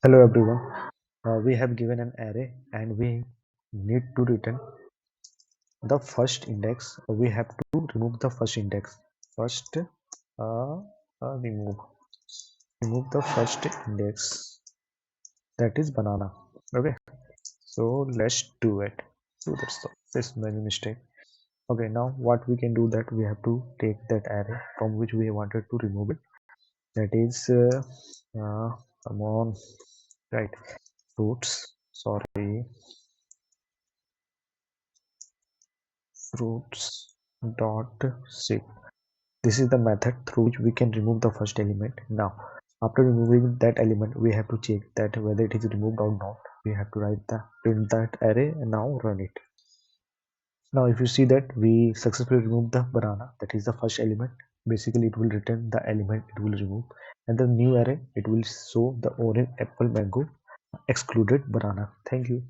Hello everyone. We have given an array and we need to return the first index. We have to remove the first index. First, remove the first index, that is banana. Okay, so let's do it. So that's many mistake. Okay, now what we can do that we have to take that array from which we wanted to remove it. That is, come on, right? Fruits. Sorry, fruits dot shape. This is the method through which we can remove the first element. Now, after removing that element, we have to check that whether it is removed or not. We have to write the print that array and now run it. Now, if you see that we successfully removed the banana, that is the first element. Basically, it will return the element it will remove, and the new array it will show the orange, apple, mango, excluded banana. Thank you.